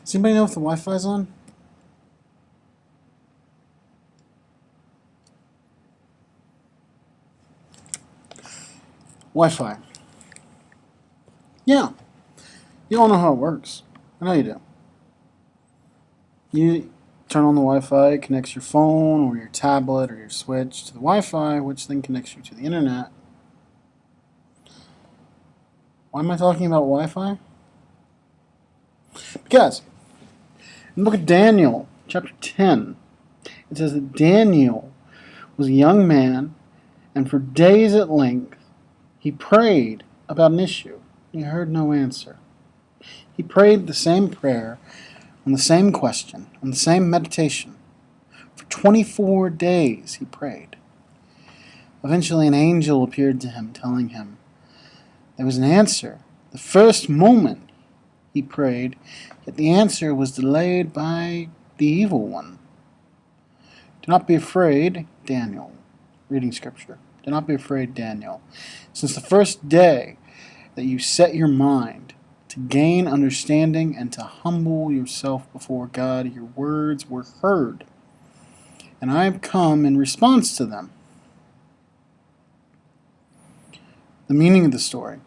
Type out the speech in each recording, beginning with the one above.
Does anybody know if the Wi-Fi's on? Wi-Fi. Yeah. You all know how it works. I know you do. You turn on the Wi-Fi, it connects your phone or your tablet or your Switch to the Wi-Fi, which then connects you to the internet. Why am I talking about Wi-Fi? Because in the book of Daniel, chapter 10, it says that Daniel was a young man, and for days at length he prayed about an issue. He heard no answer. He prayed the same prayer on the same question, on the same meditation. For 24 days he prayed. Eventually an angel appeared to him, telling him there was an answer. The first moment he prayed, yet the answer was delayed by the evil one. Do not be afraid, Daniel. Reading scripture. Do not be afraid, Daniel. Since the first day that you set your mind to gain understanding and to humble yourself before God, your words were heard, and I have come in response to them. The meaning of the story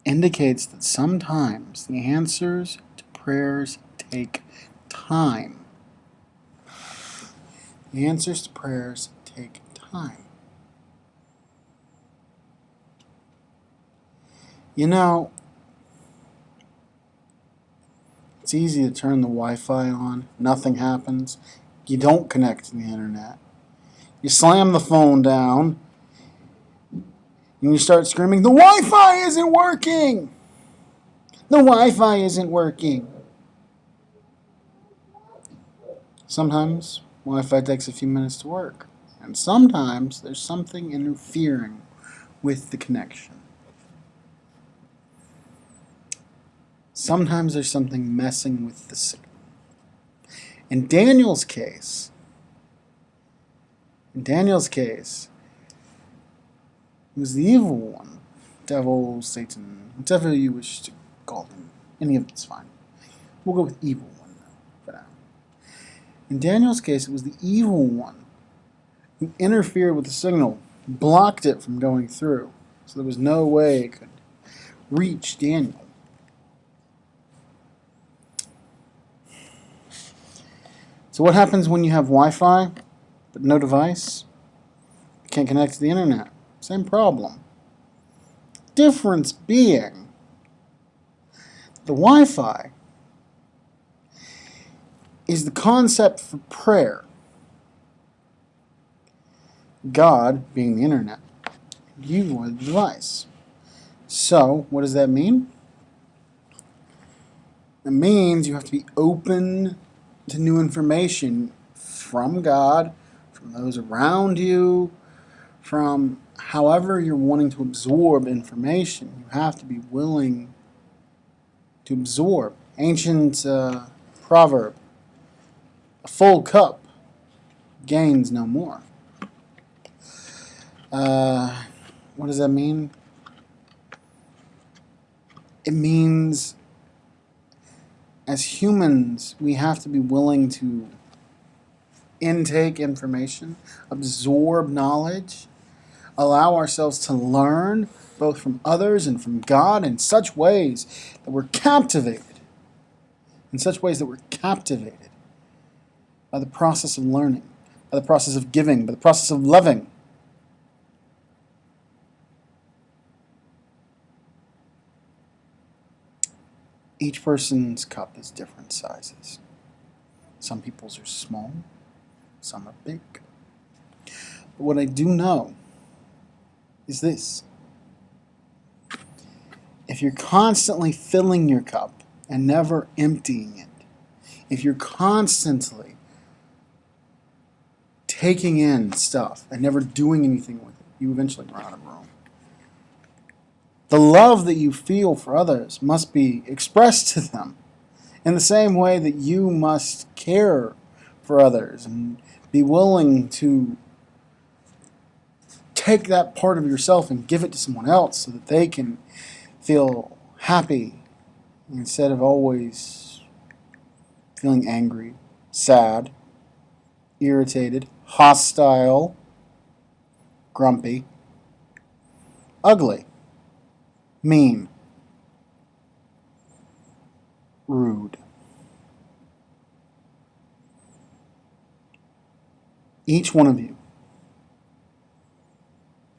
indicates that sometimes the answers to prayers take time. The answers to prayers take time. You know, it's easy to turn the Wi-Fi on, nothing happens, you don't connect to the internet. You slam the phone down, and you start screaming, "The Wi-Fi isn't working! The Wi-Fi isn't working!" Sometimes Wi-Fi takes a few minutes to work, and sometimes there's something interfering with the connection. Sometimes there's something messing with the signal. In Daniel's case, it was the evil one, devil, Satan, whatever you wish to call him. Any of it's fine. We'll go with evil one for now. In Daniel's case, it was the evil one who interfered with the signal, blocked it from going through, so there was no way it could reach Daniel. So what happens when you have Wi-Fi but no device? You can't connect to the internet. Same problem. Difference being the Wi-Fi is the concept for prayer. God being the internet. You are the device. So, what does that mean? It means you have to be open to new information from God, from those around you, from however you're wanting to absorb information. You have to be willing to absorb. Ancient proverb, a full cup gains no more. What does that mean? It means as humans, we have to be willing to intake information, absorb knowledge, allow ourselves to learn both from others and from God in such ways that we're captivated. By the process of learning, by the process of giving, by the process of loving. Each person's cup is different sizes. Some people's are small, some are big. But what I do know is this. If you're constantly filling your cup and never emptying it, if you're constantly taking in stuff and never doing anything with it, you eventually run out of room. The love that you feel for others must be expressed to them in the same way that you must care for others and be willing to take that part of yourself and give it to someone else so that they can feel happy instead of always feeling angry, sad, irritated, hostile, grumpy, ugly, mean, rude. Each one of you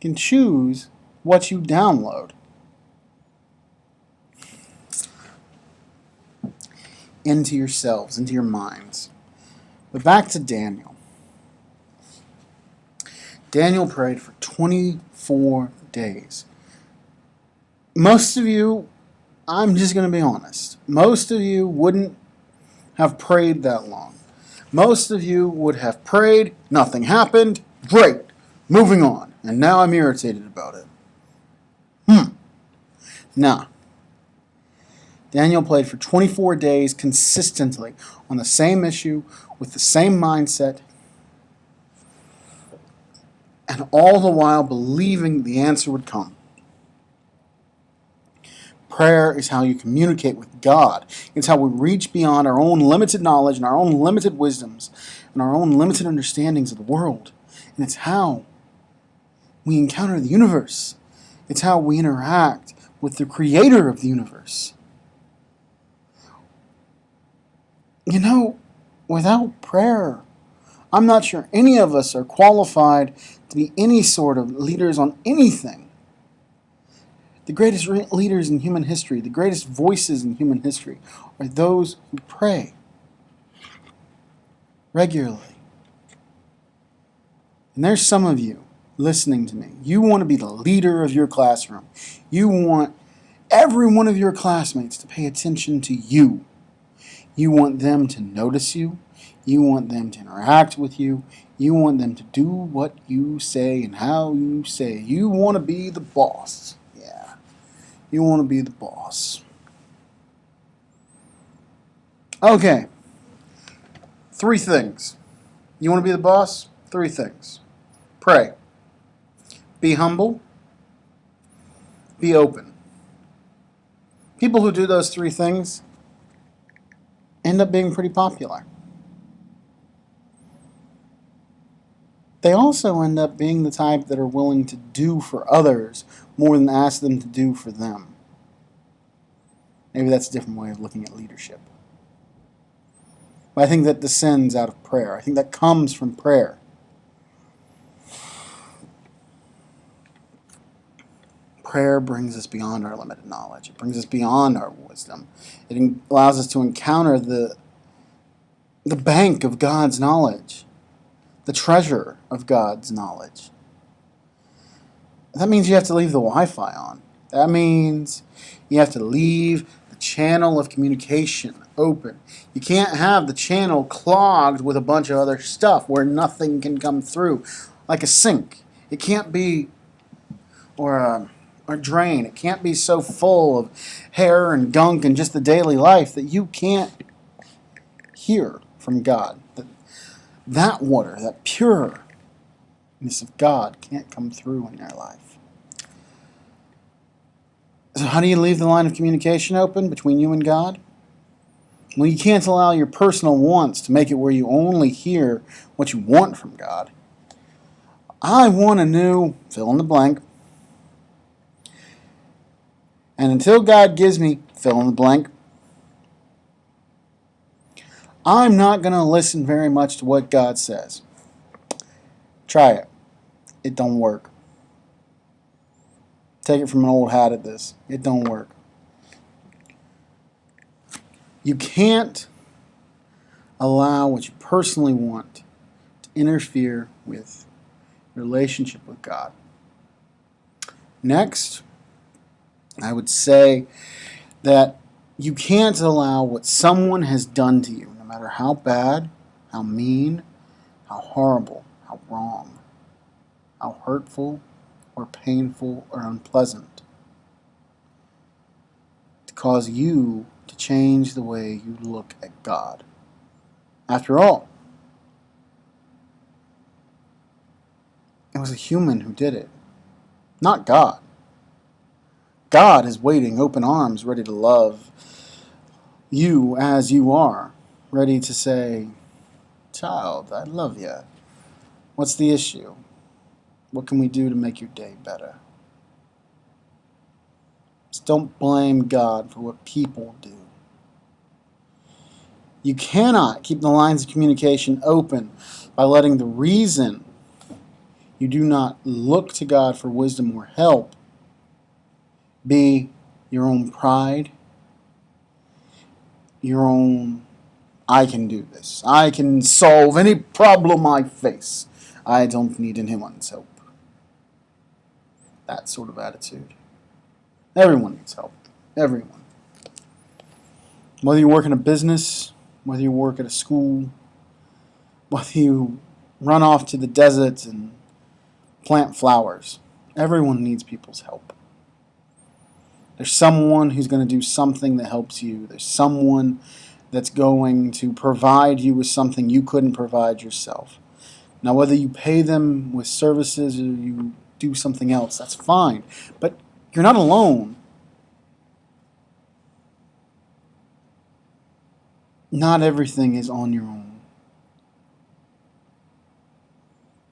can choose what you download into yourselves, into your minds. But back to Daniel. Daniel prayed for 24 days. Most of you, I'm just going to be honest, most of you wouldn't have prayed that long. Most of you would have prayed, nothing happened, great, moving on, and now I'm irritated about it. Nah. Daniel prayed for 24 days consistently on the same issue, with the same mindset, and all the while believing the answer would come. Prayer is how you communicate with God. It's how we reach beyond our own limited knowledge and our own limited wisdoms and our own limited understandings of the world. And it's how we encounter the universe. It's how we interact with the creator of the universe. You know, without prayer, I'm not sure any of us are qualified to be any sort of leaders on anything. The greatest leaders in human history, the greatest voices in human history, are those who pray regularly. And there's some of you listening to me. You want to be the leader of your classroom. You want every one of your classmates to pay attention to you. You want them to notice you. You want them to interact with you. You want them to do what you say and how you say. You want to be the boss. Yeah. You want to be the boss. Okay. 3 things. You want to be the boss? 3 things. Pray. Be humble. Be open. People who do those 3 things end up being pretty popular. They also end up being the type that are willing to do for others more than ask them to do for them. Maybe that's a different way of looking at leadership. But I think that descends out of prayer. I think that comes from prayer. Prayer brings us beyond our limited knowledge. It brings us beyond our wisdom. It allows us to encounter the bank of God's knowledge, the treasure of God's knowledge. That means you have to leave the Wi-Fi on. That means you have to leave the channel of communication open. You can't have the channel clogged with a bunch of other stuff where nothing can come through, like a sink. It can't be, or a drain. It can't be so full of hair and gunk and just the daily life that you can't hear from God. That water, that pureness of God can't come through in your life. So how do you leave the line of communication open between you and God? Well, you can't allow your personal wants to make it where you only hear what you want from God. I want a new fill in the blank. And until God gives me fill in the blank, I'm not going to listen very much to what God says. Try it. It don't work. Take it from an old hat at this. It don't work. You can't allow what you personally want to interfere with your relationship with God. Next, I would say that you can't allow what someone has done to you, no matter how bad, how mean, how horrible, how wrong, how hurtful or painful or unpleasant, to cause you to change the way you look at God. After all, it was a human who did it, not God. God is waiting, open arms, ready to love you as you are, ready to say, child, I love you. What's the issue? What can we do to make your day better? Just don't blame God for what people do. You cannot keep the lines of communication open by letting the reason you do not look to God for wisdom or help be your own pride, your own, I can do this. I can solve any problem I face. I don't need anyone's help. That sort of attitude. Everyone needs help. Everyone. Whether you work in a business, whether you work at a school, whether you run off to the desert and plant flowers, everyone needs people's help. There's someone who's going to do something that helps you. There's someone that's going to provide you with something you couldn't provide yourself. Now, whether you pay them with services or you do something else, that's fine. But you're not alone. Not everything is on your own.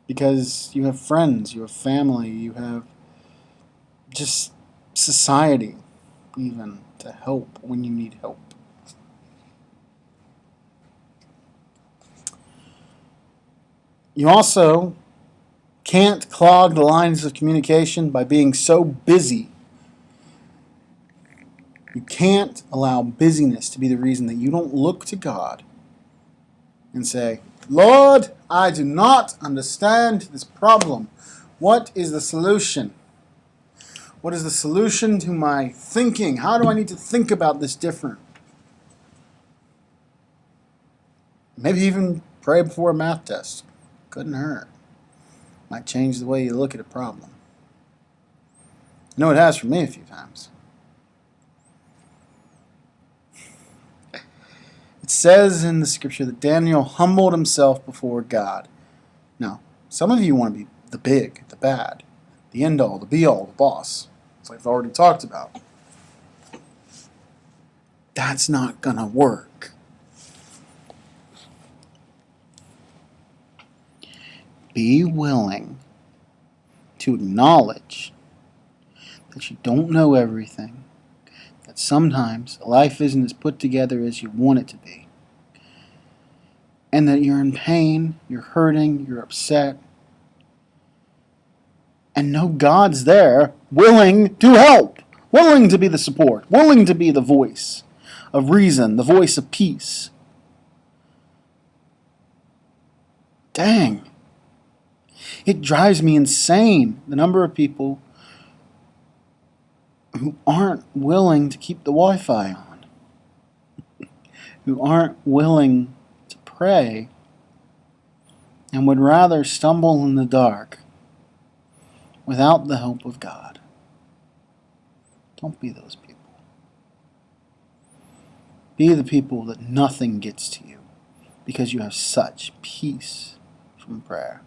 Because you have friends, you have family, you have just society, even, to help when you need help. You also can't clog the lines of communication by being so busy. You can't allow busyness to be the reason that you don't look to God and say, Lord, I do not understand this problem. What is the solution? What is the solution to my thinking? How do I need to think about this different? Maybe even pray before a math test. Couldn't hurt. Might change the way you look at a problem. I know it has for me a few times. It says in the scripture that Daniel humbled himself before God. Now, some of you want to be the big, the bad, the end all, the be all, the boss. As I've already talked about. That's not going to work. Be willing to acknowledge that you don't know everything, that sometimes life isn't as put together as you want it to be, and that you're in pain, you're hurting, you're upset, and know God's there, willing to help, willing to be the support, willing to be the voice of reason, the voice of peace. Dang. It drives me insane, the number of people who aren't willing to keep the Wi-Fi on, who aren't willing to pray, and would rather stumble in the dark without the help of God. Don't be those people. Be the people that nothing gets to you because you have such peace from prayer.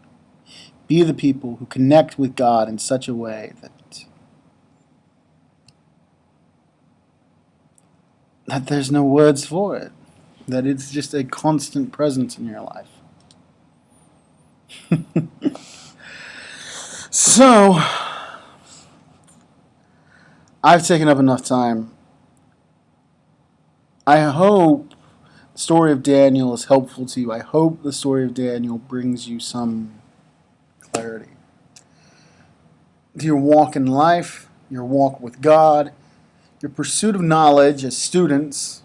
Be the people who connect with God in such a way that there's no words for it, that it's just a constant presence in your life. So, I've taken up enough time. I hope the story of Daniel is helpful to you. I hope the story of Daniel brings you some clarity. Your walk in life, your walk with God, your pursuit of knowledge as students.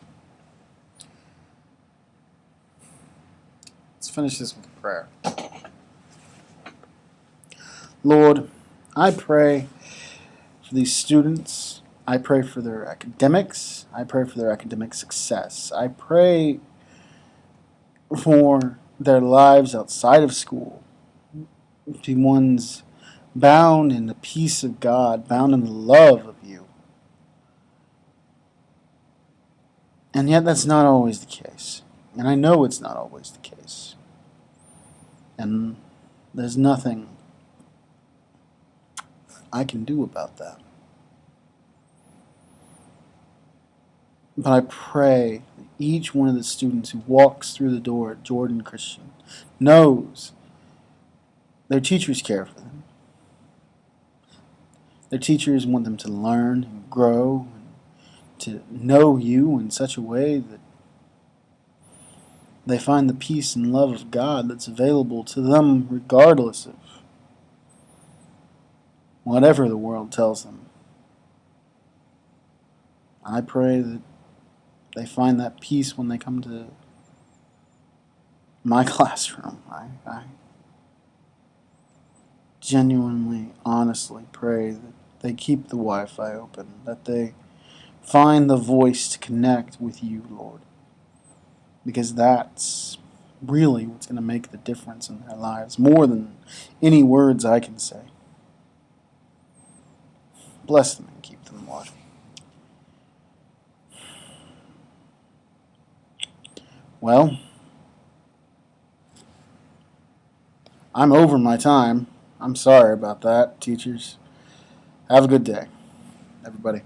Let's finish this with a prayer. Lord, I pray for these students. I pray for their academics. I pray for their academic success. I pray for their lives outside of school. To ones bound in the peace of God, bound in the love of you. And yet that's not always the case. And I know it's not always the case. And there's nothing I can do about that. But I pray that Each one of the students who walks through the door at Jordan Christian knows their teachers care for them. Their teachers want them to learn and grow and to know you in such a way that they find the peace and love of God that's available to them regardless of whatever the world tells them. I pray that they find that peace when they come to my classroom. I genuinely, honestly pray that they keep the Wi-Fi open, that they find the voice to connect with you, Lord. Because that's really what's going to make the difference in their lives, more than any words I can say. Bless them and keep them, Lord. Well, I'm over my time. I'm sorry about that, teachers. Have a good day, everybody.